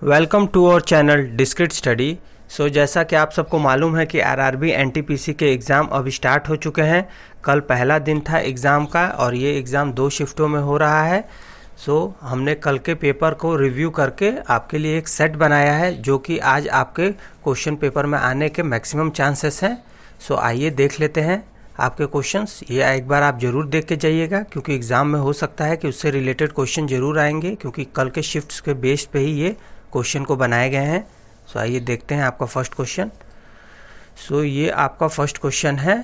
Welcome to our channel discrete study. जैसा कि आप सबको मालूम है कि आरआरबी एनटीपीसी के एग्ज़ाम अभी स्टार्ट हो चुके हैं। कल पहला दिन था एग्ज़ाम का और ये एग्ज़ाम 2 शिफ्टों में हो रहा है। हमने कल के पेपर को रिव्यू करके आपके लिए एक सेट बनाया है जो कि आज आपके क्वेश्चन पेपर में आने के मैक्सिमम चांसेस हैं। आइए देख लेते हैं आपके क्वेश्चंस। ये एक बार आप ज़रूर देख के जाइएगा क्योंकि एग्ज़ाम में हो सकता है कि उससे रिलेटेड क्वेश्चन ज़रूर आएंगे, क्योंकि कल के शिफ्ट्स के बेस पे ही ये क्वेश्चन को बनाए गए हैं। आइए देखते हैं आपका फर्स्ट क्वेश्चन। ये आपका फर्स्ट क्वेश्चन है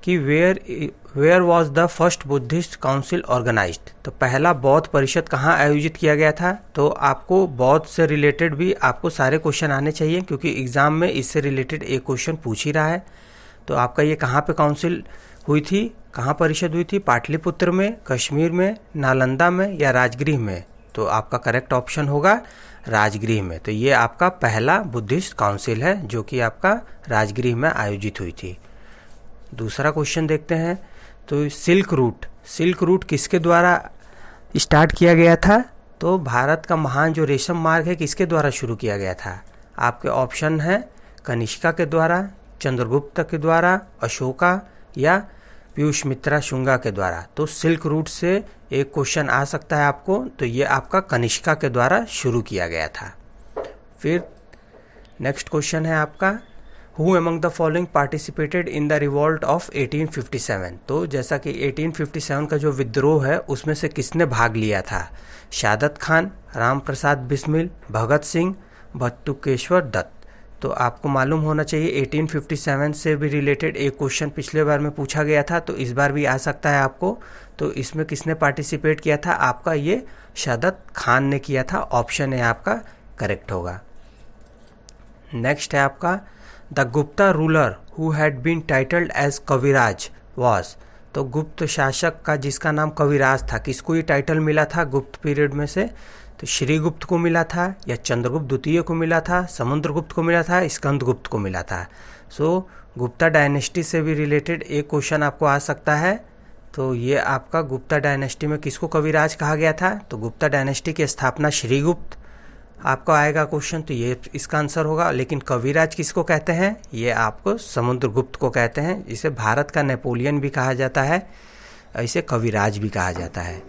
कि where was the first Buddhist council organised. तो पहला बौद्ध परिषद कहाँ आयोजित किया गया था। तो आपको बौद्ध से रिलेटेड भी आपको सारे क्वेश्चन आने चाहिए क्योंकि एग्ज़ाम में इससे रिलेटेड एक क्वेश्चन पूछ ही रहा है। तो आपका ये कहाँ पे काउंसिल हुई थी, कहाँ परिषद हुई थी, पाटलिपुत्र में, कश्मीर में, नालंदा में या राजगृह में। तो आपका करेक्ट ऑप्शन होगा राजगृह में। तो ये आपका पहला बुद्धिस्ट काउंसिल है जो कि आपका राजगृह में आयोजित हुई थी। दूसरा क्वेश्चन देखते हैं। तो सिल्क रूट किसके द्वारा स्टार्ट किया गया था। तो भारत का महान जो रेशम मार्ग है किसके द्वारा शुरू किया गया था। आपके ऑप्शन है कनिष्का के द्वारा, चंद्रगुप्त के द्वारा, अशोका या पीयूषमित्रा शुंगा के द्वारा। तो सिल्क रूट से एक क्वेश्चन आ सकता है आपको। तो ये आपका कनिष्का के द्वारा शुरू किया गया था। फिर नेक्स्ट क्वेश्चन है आपका who among the following participated in the revolt of 1857। तो जैसा कि 1857 का जो विद्रोह है उसमें से किसने भाग लिया था। शादत खान, राम प्रसाद बिस्मिल, भगत सिंह, बटुकेश्वर दत्त। तो आपको मालूम होना चाहिए 1857 से भी रिलेटेड एक क्वेश्चन पिछले बार में पूछा गया था, तो इस बार भी आ सकता है आपको। तो इसमें किसने पार्टिसिपेट किया था। आपका ये शादत खान ने किया था। ऑप्शन ए आपका करेक्ट होगा। नेक्स्ट है आपका the Gupta ruler who had been titled as Kaviraj was. तो गुप्त शासक का जिसका नाम कविराज था, किसको ये टाइटल मिला था गुप्त पीरियड में से। तो श्रीगुप्त को मिला था या चंद्रगुप्त द्वितीय को मिला था, समुद्रगुप्त को मिला था, स्कंदगुप्त को मिला था। गुप्ता डायनेस्टी से भी रिलेटेड एक क्वेश्चन आपको आ सकता है। तो ये आपका गुप्ता डायनेस्टी में किसको कविराज कहा गया था। तो गुप्ता डायनेस्टी की स्थापना श्रीगुप्त आपका आएगा क्वेश्चन। तो ये इसका आंसर होगा। लेकिन कविराज किसको कहते हैं, ये आपको समुद्रगुप्त को कहते हैं। इसे भारत का नेपोलियन भी कहा जाता है, इसे कविराज भी कहा जाता है।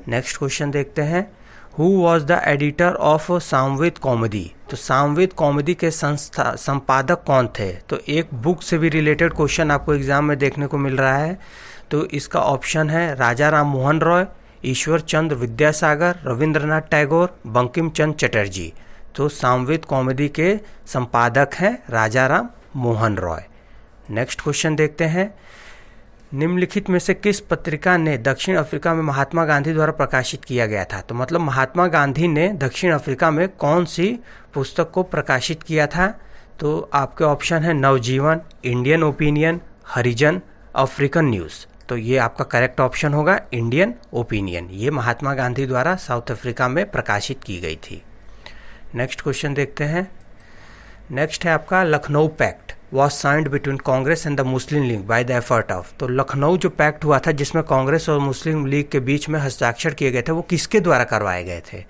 नेक्स्ट क्वेश्चन देखते हैं who was the editor of Samaveda comedy. तो सामवेद कॉमेडी के संपादक कौन थे। तो एक बुक से भी रिलेटेड क्वेश्चन आपको एग्जाम में देखने को मिल रहा है। तो इसका ऑप्शन है राजा राम मोहन रॉय, ईश्वर चंद्र विद्यासागर, रविंद्रनाथ टैगोर, बंकिम चंद्र चटर्जी। तो सामवेद कॉमेडी के संपादक हैं राजा राम मोहन रॉय। नेक्स्ट क्वेश्चन देखते हैं निम्नलिखित में से किस पत्रिका ने दक्षिण अफ्रीका में महात्मा गांधी द्वारा प्रकाशित किया गया था। तो मतलब महात्मा गांधी ने दक्षिण अफ्रीका में कौन सी पुस्तक को प्रकाशित किया था। तो आपके ऑप्शन है नवजीवन, इंडियन ओपिनियन, हरिजन, अफ्रीकन न्यूज़। तो ये आपका करेक्ट ऑप्शन होगा इंडियन ओपिनियन। ये महात्मा गांधी द्वारा साउथ अफ्रीका में प्रकाशित की गई थी। नेक्स्ट क्वेश्चन देखते हैं। नेक्स्ट है आपका Lucknow pact was signed between Congress and the Muslim League by the effort of. तो लखनऊ जो पैक्ट हुआ था जिसमें कांग्रेस और मुस्लिम लीग के बीच में हस्ताक्षर किए गए थे वो किसके द्वारा करवाए गए थे।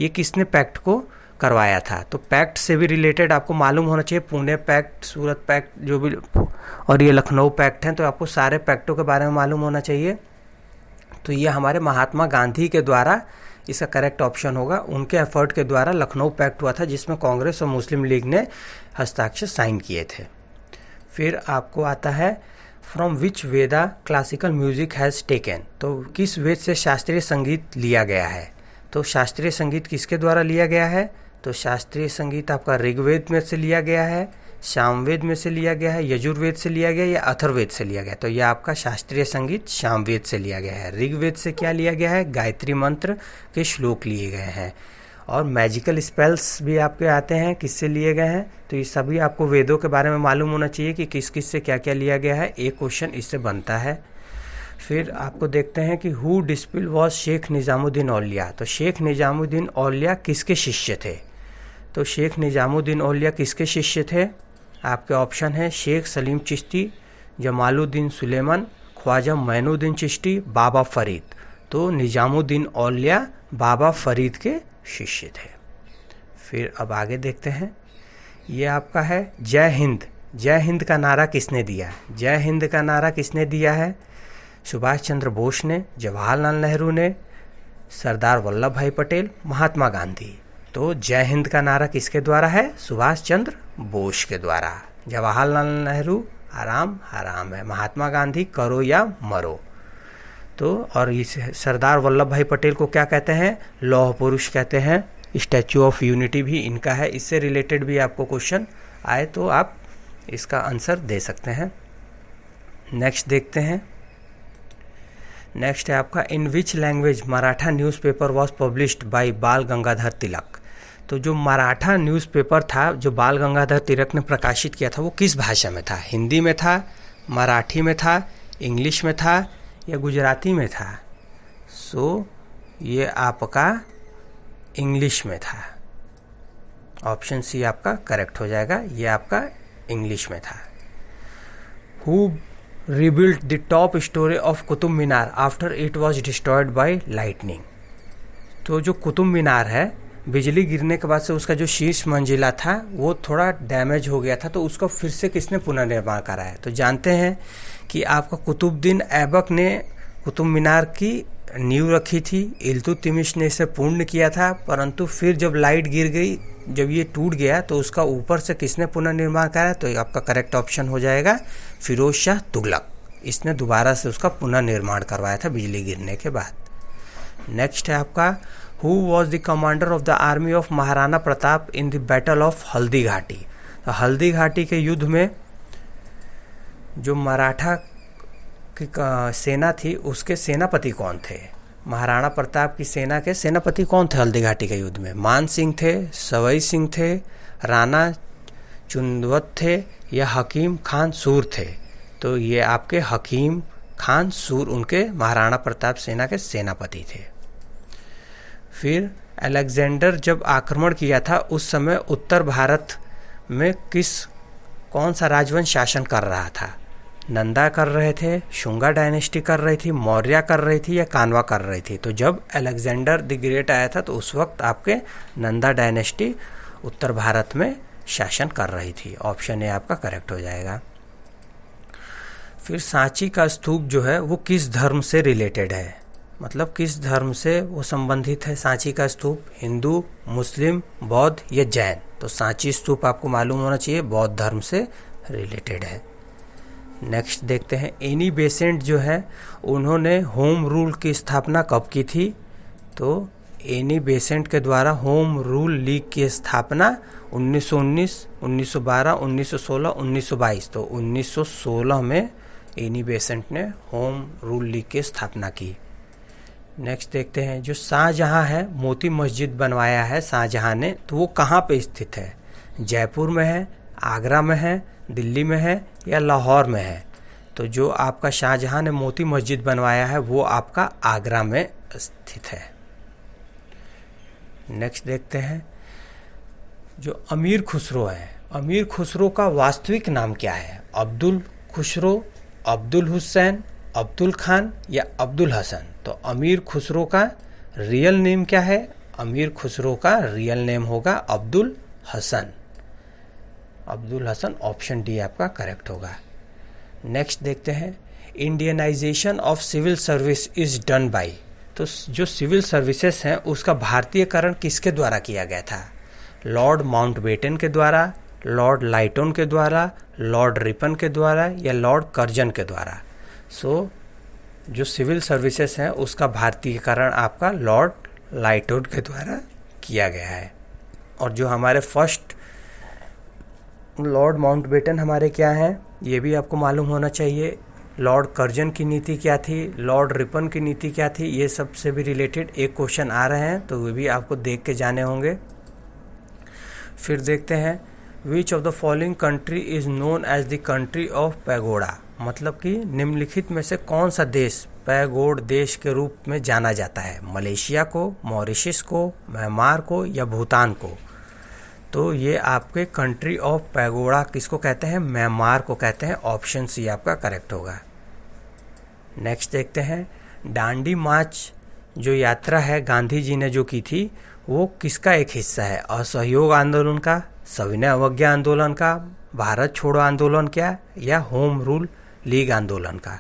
ये किसने पैक्ट को करवाया था। तो पैक्ट से भी रिलेटेड आपको मालूम होना चाहिए। पुणे पैक्ट, सूरत पैक्ट जो भी और ये लखनऊ पैक्ट हैं, तो आपको सारे पैक्टों के बारे में मालूम होना चाहिए। तो ये हमारे महात्मा गांधी के द्वारा, इसका करेक्ट ऑप्शन होगा, उनके एफर्ट के द्वारा लखनऊ पैक्ट हुआ था जिसमें कांग्रेस और मुस्लिम लीग ने हस्ताक्षर साइन किए थे। फिर आपको आता है from which Veda classical music has taken. तो किस वेद से शास्त्रीय संगीत लिया गया है। तो शास्त्रीय संगीत किसके द्वारा लिया गया है। तो शास्त्रीय संगीत आपका ऋग्वेद में से लिया गया है, सामवेद में से लिया गया है, यजुर्वेद से लिया गया या अथर्ववेद से लिया गया। तो यह आपका शास्त्रीय संगीत सामवेद से लिया गया है। ऋग्वेद से क्या लिया गया है, गायत्री मंत्र के श्लोक लिए गए हैं। और मैजिकल स्पेल्स भी आपके आते हैं किससे लिए गए हैं। तो ये सभी आपको वेदों के बारे में मालूम होना चाहिए कि किस किस से क्या क्या लिया गया है। एक क्वेश्चन इससे बनता है। फिर आपको देखते हैं कि हु डिस्पिल वॉज शेख निज़ामुद्दीन औलिया। तो शेख निज़ामुद्दीन औलिया किसके शिष्य थे। तो शेख निज़ामुद्दीन औलिया किसके शिष्य थे। आपके ऑप्शन है शेख सलीम चिश्ती, जमालुद्दीन सुलेमान, ख्वाजा मैनुद्दीन चिश्ती, बाबा फरीद। तो निज़ामुद्दीन औलिया बाबा फरीद के शिष्य थे। फिर अब आगे देखते हैं, ये आपका है जय हिंद। जय हिंद का नारा किसने दिया है? जय हिंद का नारा किसने दिया है? सुभाष चंद्र बोस ने, जवाहरलाल नेहरू ने, सरदार वल्लभ भाई पटेल, महात्मा गांधी। तो जय हिंद का नारा किसके द्वारा है? सुभाष चंद्र बोस के द्वारा। जवाहरलाल नेहरू आराम हराम है, महात्मा गांधी करो या मरो। तो और इस सरदार वल्लभ भाई पटेल को क्या कहते हैं? लौह पुरुष कहते हैं। स्टैच्यू ऑफ यूनिटी भी इनका है। इससे रिलेटेड भी आपको क्वेश्चन आए तो आप इसका आंसर दे सकते हैं। नेक्स्ट देखते हैं। नेक्स्ट है आपका, in which language Maratha newspaper was published by Bal Gangadhar तिलक। तो जो मराठा न्यूज़पेपर था जो बाल गंगाधर तिलक ने प्रकाशित किया था वो किस भाषा में था? हिंदी में था, मराठी में था, इंग्लिश में था या गुजराती में था? सो ये आपका इंग्लिश में था। ऑप्शन सी आपका करेक्ट हो जाएगा, ये आपका इंग्लिश में था। Who rebuilt the top story of Qutub Minar after it was destroyed by lightning। तो जो कुतुब मीनार है, बिजली गिरने के बाद से उसका जो शीर्ष मंजिला था वो थोड़ा डैमेज हो गया था, तो उसको फिर से किसने पुनर्निर्माण करा है? तो जानते हैं कि आपका कुतुबुद्दीन ऐबक ने कुतुब मीनार की नींव रखी थी, इल्तुतमिश ने इसे पूर्ण किया था, परंतु फिर जब लाइट गिर गई, जब ये टूट गया तो उसका ऊपर से किसने पुनर्निर्माण करा? तो आपका करेक्ट ऑप्शन हो जाएगा फिरोज शाह तुगलक। इसने दोबारा से उसका पुनर्निर्माण करवाया था बिजली गिरने के बाद। नेक्स्ट है आपका, who was the commander of the army of Maharana Pratap in the battle of Haldi Ghati. तो हल्दी घाटी के युद्ध में जो मराठा की सेना थी उसके सेनापति कौन थे? महाराणा प्रताप की सेना के सेनापति कौन थे हल्दी घाटी के युद्ध में? मान सिंह थे, सवाई सिंह थे, राणा चुंदवत थे या हकीम खान सूर थे? तो ये आपके हकीम खान सूर उनके महाराणा प्रताप सेना के सेनापति थे। फिर अलेक्जेंडर जब आक्रमण किया था उस समय उत्तर भारत में कौन सा राजवंश शासन कर रहा था? नंदा कर रहे थे, शुंगा डायनेस्टी कर रही थी, मौर्य कर रही थी या कान्वा कर रही थी? तो जब अलेक्जेंडर द ग्रेट आया था तो उस वक्त आपके नंदा डायनेस्टी उत्तर भारत में शासन कर रही थी। ऑप्शन ए आपका करेक्ट हो जाएगा। फिर सांची का स्तूप जो है वो किस धर्म से रिलेटेड है? मतलब किस धर्म से वो संबंधित है सांची का स्तूप? हिंदू, मुस्लिम, बौद्ध या जैन? तो सांची स्तूप आपको मालूम होना चाहिए बौद्ध धर्म से रिलेटेड है। नेक्स्ट देखते हैं, एनी बेसेंट जो है उन्होंने होम रूल की स्थापना कब की थी? तो एनी बेसेंट के द्वारा होम रूल लीग की स्थापना 1919, 1912, 1916, 1922। तो 1916 में एनी बेसेंट ने होम रूल लीग की स्थापना की। नेक्स्ट देखते हैं, जो शाहजहां है मोती मस्जिद बनवाया है शाहजहां ने, तो वो कहाँ पे स्थित है? जयपुर में है, आगरा में है, दिल्ली में है या लाहौर में है? तो जो आपका शाहजहां ने मोती मस्जिद बनवाया है वो आपका आगरा में स्थित है। नेक्स्ट देखते हैं, जो अमीर खुसरो है, अमीर खुसरो का वास्तविक नाम क्या है? अब्दुल खुसरो, अब्दुल हुसैन, अब्दुल खान या अब्दुल हसन? तो अमीर खुसरो का रियल नेम क्या है? अमीर खुसरो का रियल नेम होगा अब्दुल हसन। अब्दुल हसन, ऑप्शन डी आपका करेक्ट होगा। नेक्स्ट देखते हैं, Indianisation of civil service is done by. तो जो सिविल सर्विसेज हैं उसका भारतीयकरण किसके द्वारा किया गया था? लॉर्ड माउंटबेटन के द्वारा, लॉर्ड लाइटन के द्वारा, लॉर्ड रिपन के द्वारा या लॉर्ड कर्जन के द्वारा? सो जो सिविल सर्विसेज हैं उसका भारतीयकरण आपका लॉर्ड लाइटन के द्वारा किया गया है। और जो हमारे फर्स्ट लॉर्ड माउंटबेटन हमारे क्या हैं ये भी आपको मालूम होना चाहिए। लॉर्ड कर्जन की नीति क्या थी, लॉर्ड रिपन की नीति क्या थी, ये सब से भी रिलेटेड एक क्वेश्चन आ रहे हैं तो वे भी आपको देख के जाने होंगे। फिर देखते हैं, which of the following country is known as the country of pagoda. मतलब कि निम्नलिखित में से कौन सा देश पैगोड देश के रूप में जाना जाता है? मलेशिया को, मॉरिशस को, म्यांमार को या भूटान को? तो ये आपके कंट्री ऑफ पैगोडा किसको कहते हैं? म्यांमार को कहते हैं। ऑप्शन सी आपका करेक्ट होगा। नेक्स्ट देखते हैं, दांडी मार्च जो यात्रा है गांधी जी ने जो की थी वो किसका एक हिस्सा है? असहयोग आंदोलन का, सविनय अवज्ञा आंदोलन का, भारत छोड़ो आंदोलन क्या, या होम रूल लीग आंदोलन का?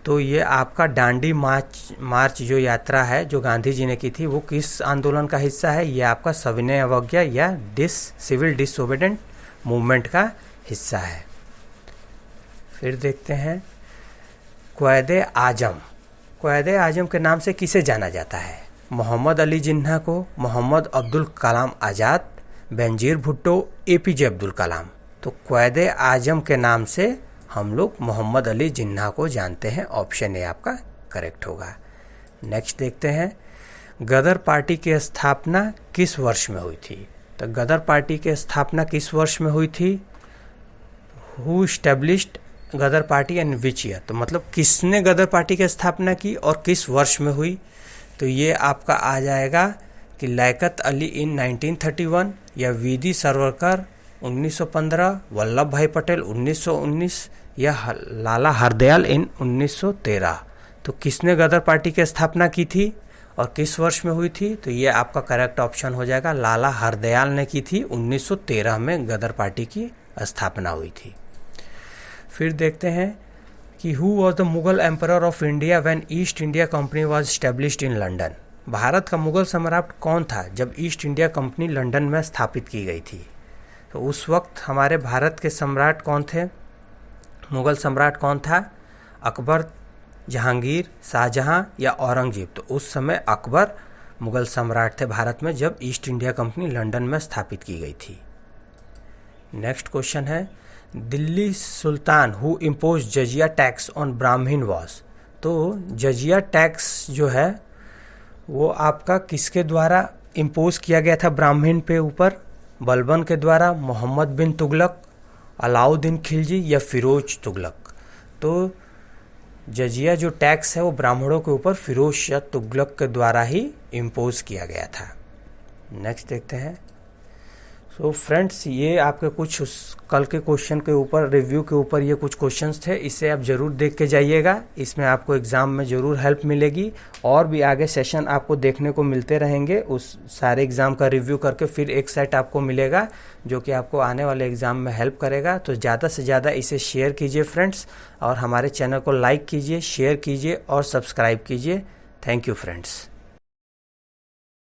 तो ये आपका दांडी मार्च जो यात्रा है जो गांधी जी ने की थी वो किस आंदोलन का हिस्सा है? ये आपका सविनय अवज्ञा या सिविल डिसोबीडिएंट मूवमेंट का हिस्सा है। फिर देखते हैं क़्वाइद आज़म। क़्वाइद आज़म के नाम से किसे जाना जाता है? मोहम्मद अली जिन्ना को, मोहम्मद अब्दुल कलाम आज़ाद, बेनजीर भुट्टो, एपीजे अब्दुल कलाम। तो क़्वाइद आज़म के नाम से हम लोग मोहम्मद अली जिन्ना को जानते हैं। ऑप्शन ए आपका करेक्ट होगा। नेक्स्ट देखते हैं गदर पार्टी की स्थापना किस वर्ष में हुई थी? तो गदर पार्टी की स्थापना किस वर्ष में हुई थी? Who established Ghadar Party and which year? तो मतलब किसने गदर पार्टी की स्थापना की और किस वर्ष में हुई? तो ये आपका आ जाएगा कि लियाकत अली इन 1931 या वीडी सावरकर 1915, वल्लभ भाई पटेल 1919 या लाला हरदयाल इन 1913। तो किसने गदर पार्टी की स्थापना की थी और किस वर्ष में हुई थी? तो ये आपका करेक्ट ऑप्शन हो जाएगा, लाला हरदयाल ने की थी। 1913 में गदर पार्टी की स्थापना हुई थी। फिर देखते हैं कि who was the Mughal emperor of India when east India company was established in London? Bharat का मुगल सम्राट कौन था जब ईस्ट इंडिया कंपनी लंदन में स्थापित की गई थी? तो उस वक्त हमारे भारत के सम्राट कौन थे? मुगल सम्राट कौन था? अकबर, जहांगीर, शाहजहां या औरंगजेब? तो उस समय अकबर मुगल सम्राट थे भारत में जब ईस्ट इंडिया कंपनी लंदन में स्थापित की गई थी। नेक्स्ट क्वेश्चन है Delhi sultan who impose jizya tax on Brahmins was? तो जजिया टैक्स जो है वो आपका किसके द्वारा इम्पोज किया गया था ब्राह्मीण पे ऊपर? बलबन के द्वारा, मोहम्मद बिन तुगलक, अलाउद्दीन खिलजी या फिरोज तुगलक? तो जजिया जो टैक्स है वो ब्राह्मणों के ऊपर फिरोज शाह तुगलक के द्वारा ही इम्पोज किया गया था। नेक्स्ट देखते हैं। सो फ्रेंड्स, ये आपके कुछ कल के क्वेश्चन के ऊपर, रिव्यू के ऊपर ये कुछ क्वेश्चंस थे, इसे आप ज़रूर देख के जाइएगा। इसमें आपको एग्ज़ाम में ज़रूर हेल्प मिलेगी और भी आगे सेशन आपको देखने को मिलते रहेंगे। उस सारे एग्ज़ाम का रिव्यू करके फिर एक सेट आपको मिलेगा जो कि आपको आने वाले एग्ज़ाम में हेल्प करेगा। तो ज़्यादा से ज़्यादा इसे शेयर कीजिए फ्रेंड्स, और हमारे चैनल को लाइक कीजिए, शेयर कीजिए और सब्सक्राइब कीजिए। Thank you friends.